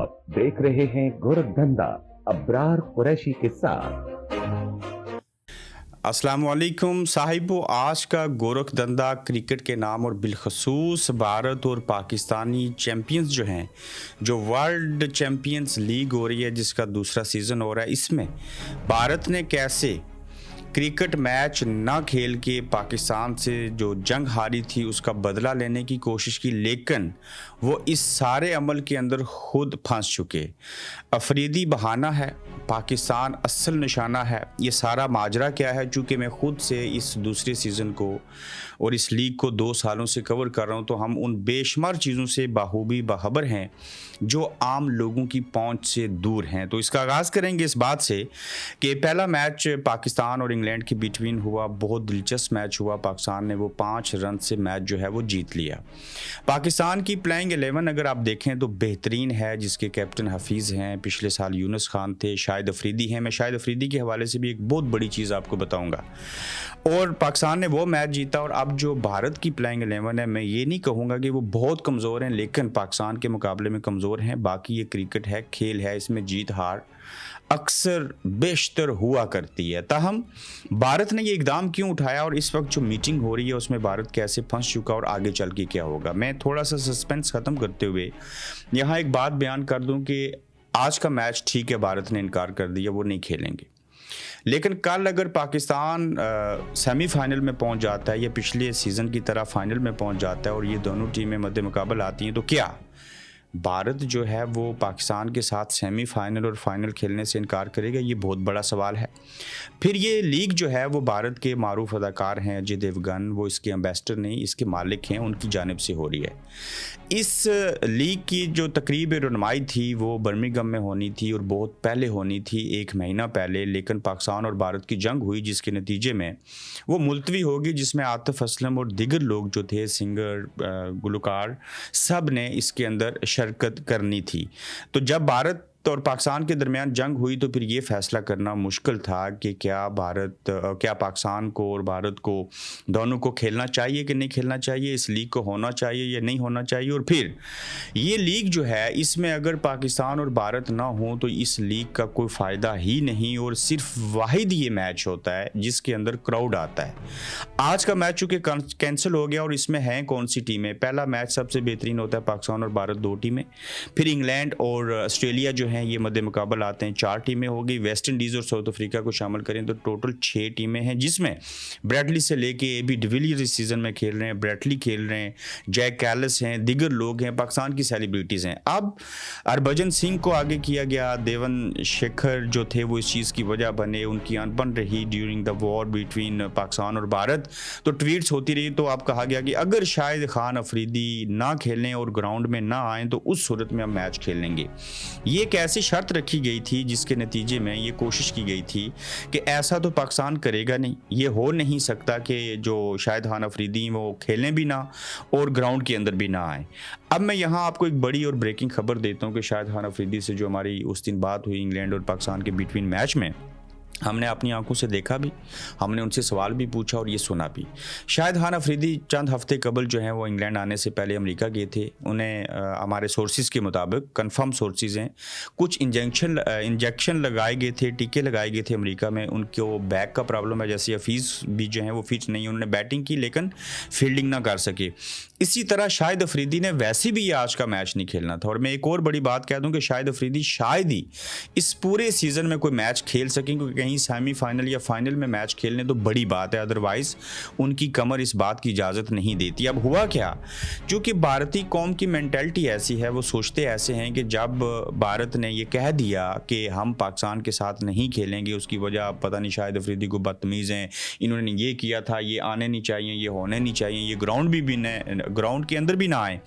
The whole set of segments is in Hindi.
आप देख रहे हैं गोरखधंधा अब्रार कुरैशी के साथ। अस्सलाम वालेकुम साहिबो, आज का गोरखधंधा क्रिकेट के नाम और बिलखसूस भारत और पाकिस्तानी चैम्पियंस जो हैं, जो वर्ल्ड चैम्पियंस लीग हो रही है जिसका दूसरा सीज़न हो रहा है, इसमें भारत ने कैसे क्रिकेट मैच ना खेल के पाकिस्तान से जो जंग हारी थी उसका बदला लेने की कोशिश की, लेकिन वो इस सारे अमल के अंदर खुद फंस चुके। अफरीदी बहाना है, पाकिस्तान असल निशाना है। ये सारा माजरा क्या है? चूँकि मैं ख़ुद से इस दूसरे सीज़न को और इस लीग को 2 सालों से कवर कर रहा हूँ, तो हम उन बेशुमार चीज़ों से बाखूबी बाखबर हैं जो आम लोगों की पहुँच से दूर हैं। तो इसका आगाज़ करेंगे इस बात से कि पहला मैच पाकिस्तान और इंग्लैंड के बिटवीन हुआ, बहुत दिलचस्प मैच हुआ। पाकिस्तान ने वो 5 रन से मैच जो है वो जीत लिया। पाकिस्तान की प्लेइंग 11 अगर आप देखें तो बेहतरीन है, जिसके कैप्टन हफीज़ हैं, पिछले साल यूनुस खान थे, शाहिद अफरीदी हैं। मैं शाहिद अफरीदी के हवाले से भी एक बहुत बड़ी चीज़ आपको बताऊंगा। और पाकिस्तान ने वो मैच जीता। और अब जो भारत की प्लेइंग 11 है, मैं ये नहीं कहूँगा कि वो बहुत कमज़ोर हैं, लेकिन पाकिस्तान के मुकाबले में कमज़ोर हैं। बाकी ये क्रिकेट है, खेल है, इसमें जीत हार अक्सर बेशतर हुआ करती है। ताहम भारत ने ये इकदाम क्यों उठाया और इस वक्त जो मीटिंग हो रही है उसमें भारत कैसे फंस चुका और आगे चल के क्या होगा, मैं थोड़ा सा सस्पेंस ख़त्म करते हुए यहाँ एक बात बयान कर दूं कि आज का मैच ठीक है, भारत ने इनकार कर दिया, वो नहीं खेलेंगे। लेकिन कल अगर पाकिस्तान सेमीफाइनल में पहुंच जाता है या पिछले सीज़न की तरह फाइनल में पहुंच जाता है और ये दोनों टीमें मद्दे मुकाबल आती हैं, तो क्या भारत जो है वो पाकिस्तान के साथ सेमीफाइनल और फाइनल खेलने से इनकार करेगा? ये बहुत बड़ा सवाल है। फिर ये लीग जो है वो भारत के मारूफ अदाकार हैं अजय देवगन, वो इसके एम्बेसडर नहीं, इसके मालिक हैं, उनकी जानिब से हो रही है। इस लीग की जो तकरीब रनमाई थी वो बर्मिंघम में होनी थी और बहुत पहले होनी थी, 1 महीना पहले, लेकिन पाकिस्तान और भारत की जंग हुई जिसके नतीजे में वो मुलतवी होगी, जिसमें आतिफ असलम और दीगर लोग जो थे, सिंगर, गुलकार, सब ने इसके अंदर शिरकत करनी थी। तो जब भारत और पाकिस्तान के दरमियान जंग हुई तो फिर ये फैसला करना मुश्किल था कि क्या पाकिस्तान को और भारत को दोनों को खेलना चाहिए कि नहीं खेलना चाहिए, इस लीग को होना चाहिए या नहीं होना चाहिए। और फिर ये लीग जो है, इसमें अगर पाकिस्तान और भारत ना हो तो इस लीग का कोई फ़ायदा ही नहीं, और सिर्फ वाहिद ये मैच होता है जिसके अंदर क्राउड आता है। आज का मैच चूँकि कैंसिल हो गया और इसमें हैं कौन सी टीमें? पहला मैच सबसे बेहतरीन होता है, पाकिस्तान और भारत 2 टीमें, फिर इंग्लैंड और ऑस्ट्रेलिया जो हैं ये मध्य मुकाबल आते हैं, 4 टीमें होगी। वेस्ट इंडीज़ और साउथ अफ्रीका को शामिल करें तो टोटल 6 टीमें हैं, जिसमें ब्रैडली से लेके एबी डिविलियर्स इस सीज़न में खेल रहे हैं, ब्रैडली खेल रहे हैं, जैक कैलिस हैं, दिगर लोग हैं, पाकिस्तान की सेलिब्रिटीज़ हैं। अब हरभजन सिंह को आगे किया गया, देवन शेखर जो थे वो इस चीज़ की वजह बने, उनकी अनबन रही during the war between Pakistan और भारत, तो ट्वीट्स होती रही। तो अब कहा गया कि अगर शाहिद खान अफरीदी ना खेलें और ग्राउंड में ना आएँ तो उस सूरत में हम मैच खेलेंगे। ये कैसी शर्त रखी गई थी जिसके नतीजे में ये कोशिश की गई थी कि ऐसा तो पाकिस्तान करेगा नहीं, ये हो नहीं सकता कि जो शाहिद खान अफरीदी वो खेलें भी ना और ग्राउंड के अंदर भी ना आए। अब मैं यहाँ आपको एक बड़ी और ब्रेकिंग खबर देता हूँ कि शाहिद खान अफरीदी से जो हमारी उस दिन बात हुई इंग्लैंड और पाकिस्तान के बिटवीन मैच में, हमने अपनी आंखों से देखा भी, हमने उनसे सवाल भी पूछा और ये सुना भी। शाहिद खान अफरीदी चंद हफ्ते कबल जो हैं वो इंग्लैंड आने से पहले अमेरिका गए थे। उन्हें हमारे सोर्सेज के मुताबिक, कंफर्म सोर्सेज हैं, कुछ इंजेक्शन लगाए गए थे, टीके लगाए गए थे अमेरिका में। उनको बैक का प्रॉब्लम है, जैसे हफीज़ भी जो हैं वो फिट नहीं, उन्होंने बैटिंग की लेकिन फील्डिंग ना कर सके। इसी तरह शाहिद अफरीदी ने वैसे भी ये आज का मैच नहीं खेलना था। और मैं एक और बड़ी बात कह दूं कि शाहिद अफरीदी शायद ही इस पूरे सीज़न में कोई मैच खेल सकें, क्योंकि कहीं सेमीफाइनल या फाइनल में मैच खेलने तो बड़ी बात है, अदरवाइज़ उनकी कमर इस बात की इजाज़त नहीं देती। अब हुआ क्या, क्योंकि भारतीय कौम की मेंटालिटी ऐसी है, वो सोचते ऐसे हैं कि जब भारत ने ये कह दिया कि हम पाकिस्तान के साथ नहीं खेलेंगे, उसकी वजह पता नहीं शाहिद अफरीदी को बदतमीज़ हैं, इन्होंने ये किया था, ये आने नहीं चाहिए, ये होने नहीं चाहिए, ये ग्राउंड के अंदर भी ना आए,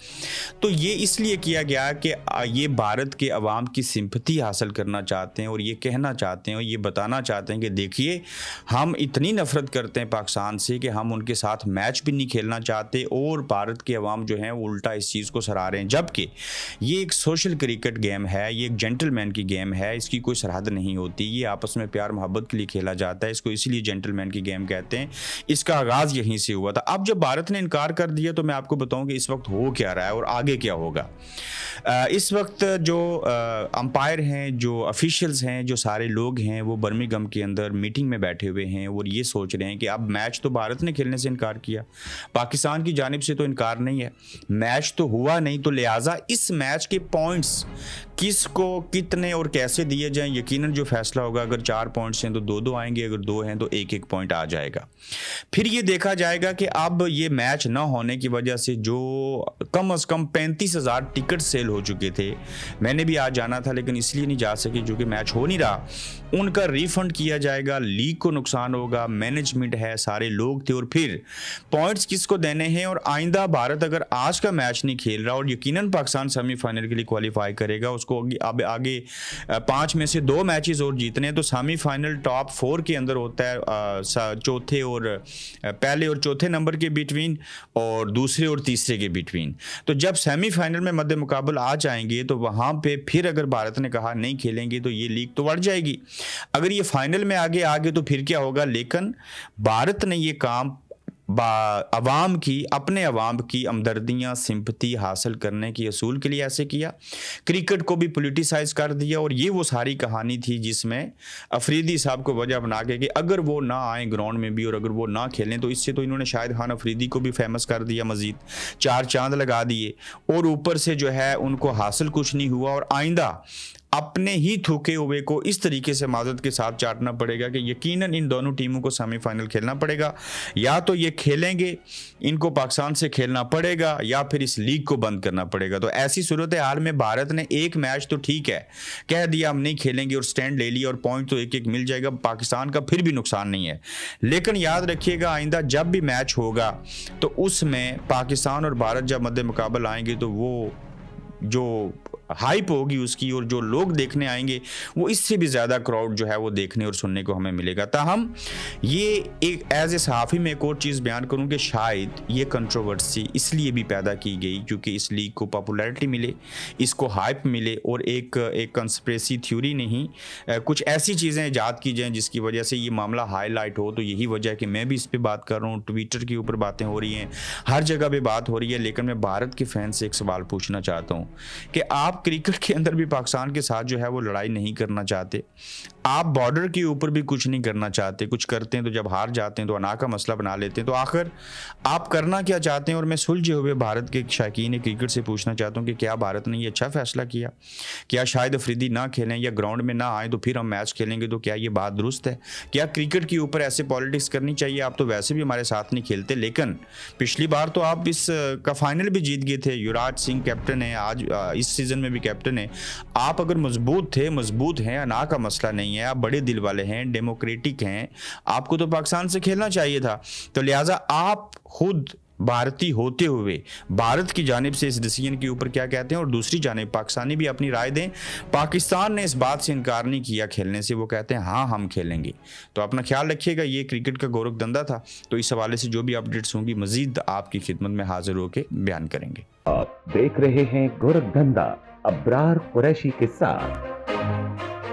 तो ये इसलिए किया गया कि ये भारत के अवाम की सिंपैथी हासिल करना चाहते हैं और ये कहना चाहते हैं और ये बताना चाहते हैं कि देखिए हम इतनी नफरत करते हैं पाकिस्तान से कि हम उनके साथ मैच भी नहीं खेलना चाहते, और भारत के अवाम जो हैं वो उल्टा इस चीज़ को सराह रहे हैं। जबकि ये एक सोशल क्रिकेट गेम है, ये एक जेंटलमैन की गेम है, इसकी कोई सरहद नहीं होती, ये आपस में प्यार मोहब्बत के लिए खेला जाता है, इसको इसलिए जेंटलमैन की गेम कहते हैं। इसका आगाज़ यहीं से हुआ था। अब जब भारत ने इनकार कर दिया तो मैं आपको बताऊं कि इस वक्त हो क्या रहा है और आगे क्या होगा। इस वक्त जो अंपायर हैं, जो ऑफिशियल्स हैं, जो सारे लोग हैं, वो बर्मिंघम के अंदर मीटिंग में बैठे हुए हैं और ये सोच रहे हैं कि अब मैच तो भारत ने खेलने से इनकार किया, पाकिस्तान की जानिब से तो इनकार नहीं है, मैच तो हुआ नहीं, तो लिहाजा इस मैच के पॉइंट्स किसको कितने और कैसे दिए जाएं, यकीनन जो फैसला होगा, अगर 4 पॉइंट्स हैं तो 2-2 आएंगे, अगर 2 हैं तो 1-1 पॉइंट आ जाएगा। फिर ये देखा जाएगा कि अब ये मैच ना होने की वजह से जो कम से कम 35,000 टिकट सेल हो चुके थे, मैंने भी आज जाना था लेकिन इसलिए नहीं जा सके क्योंकि मैच हो नहीं रहा, उनका रिफंड किया जाएगा। लीग को नुकसान होगा, मैनेजमेंट है, सारे लोग थे, और फिर पॉइंट्स किसको देने हैं। और आइंदा भारत अगर आज का मैच नहीं खेल रहा और यकीनन पाकिस्तान सेमीफाइनल के लिए क्वालिफाई करेगा, उसको आगे 5 में से 2 मैचेस और जीतने हैं, तो सेमीफाइनल टॉप 4 के अंदर होता है, चौथे और पहले और चौथे नंबर के बिटवीन और दूसरे और तीसरे के बिटवीन। तो जब सेमीफाइनल में मद्दे मुकाबल आ जाएंगे तो वहां पे फिर अगर भारत ने कहा नहीं खेलेंगे तो ये लीग तो बढ़ जाएगी। अगर ये फाइनल में आगे आ गए तो फिर क्या होगा। लेकिन भारत ने ये काम अवाम की, अपने अवाम की हमदर्दियाँ, सिंपथी हासिल करने की असूल के लिए ऐसे किया। क्रिकेट को भी पोलिटिसाइज कर दिया और ये वो सारी कहानी थी जिसमें अफरीदी साहब को वजह बना के कि अगर वो ना आए ग्राउंड में भी और अगर वो ना खेलें तो इससे तो इन्होंने शाहिद खान अफरीदी को भी फेमस कर दिया, मजीद 4 चांद लगा दिए, और ऊपर से जो है उनको हासिल कुछ नहीं हुआ। और आइंदा अपने ही थूके हुए को इस तरीके से माजरत के साथ चाटना पड़ेगा कि यकीनन इन दोनों टीमों को सेमीफाइनल खेलना पड़ेगा, या तो ये खेलेंगे, इनको पाकिस्तान से खेलना पड़ेगा, या फिर इस लीग को बंद करना पड़ेगा। तो ऐसी सूरत हाल में भारत ने एक मैच तो ठीक है कह दिया हम नहीं खेलेंगे और स्टैंड ले लिया और पॉइंट तो 1-1 मिल जाएगा, पाकिस्तान का फिर भी नुकसान नहीं है। लेकिन याद रखिएगा आइंदा जब भी मैच होगा तो उसमें पाकिस्तान और भारत जब मद्दे मुकाबल आएंगे तो वो जो हाइप होगी उसकी और जो लोग देखने आएंगे वो इससे भी ज़्यादा क्राउड जो है वो देखने और सुनने को हमें मिलेगा। ताहम ये एक एज ए सहाफ़ी में एक और चीज़ बयान करूं कि शायद ये कंट्रोवर्सी इसलिए भी पैदा की गई क्योंकि इस लीग को पॉपुलैरिटी मिले, इसको हाइप मिले और एक कंस्पिरेसी थ्योरी नहीं, कुछ ऐसी चीज़ें ईजाद की जाएँ जिसकी वजह से ये मामला हाईलाइट हो। तो यही वजह है कि मैं भी इस पर बात कर रहा हूँ, ट्विटर के ऊपर बातें हो रही हैं, हर जगह पर बात हो रही है। लेकिन मैं भारत के फैन से एक सवाल पूछना चाहता हूँ कि आप क्रिकेट के अंदर भी पाकिस्तान के साथ जो है वो लड़ाई नहीं करना चाहते, आप बॉर्डर के ऊपर भी कुछ नहीं करना चाहते, कुछ करते हैं तो जब हार जाते हैं तो अना का मसला बना लेते हैं। तो आखिर आप करना क्या चाहते हैं। और मैं सुलझे हुए भारत के शौकीन क्रिकेट से पूछना चाहता हूं कि क्या भारत ने ये अच्छा फैसला किया, क्या शायद अफरीदी ना खेलें या ग्राउंड में ना आए तो फिर हम मैच खेलेंगे, तो क्या ये बात दुरुस्त है? क्या क्रिकेट के ऊपर ऐसे पॉलिटिक्स करनी चाहिए? आप तो वैसे भी हमारे साथ नहीं खेलते, लेकिन पिछली बार तो आप इस का फाइनल भी जीत गए थे, युवराज सिंह कैप्टन है, आज इस सीजन में भी कैप्टन है। आप अगर मजबूत हैं, अना का मसला नहीं है, आप बड़े दिल वाले हैं, डेमोक्रेटिक हैं, आपको तो पाकिस्तान से खेलना चाहिए था। तो लिहाजा आप खुद भारतीय होते हुए भारत की जानिब से इस डिसीजन के ऊपर क्या कहते हैं, और दूसरी जानिब पाकिस्तानी भी अपनी राय दें। पाकिस्तान ने इस बात से इनकार नहीं किया खेलने से, वो कहते हैं हाँ हम खेलेंगे। तो अपना ख्याल रखिएगा, ये क्रिकेट का गोरख धंधा था। तो इस हवाले से जो भी अपडेट्स होंगी मजीद आपकी खिदमत में हाजिर होकर बयान करेंगे। आप देख रहे हैं गोरख धंधा अब्रार कुरैशी के साथ।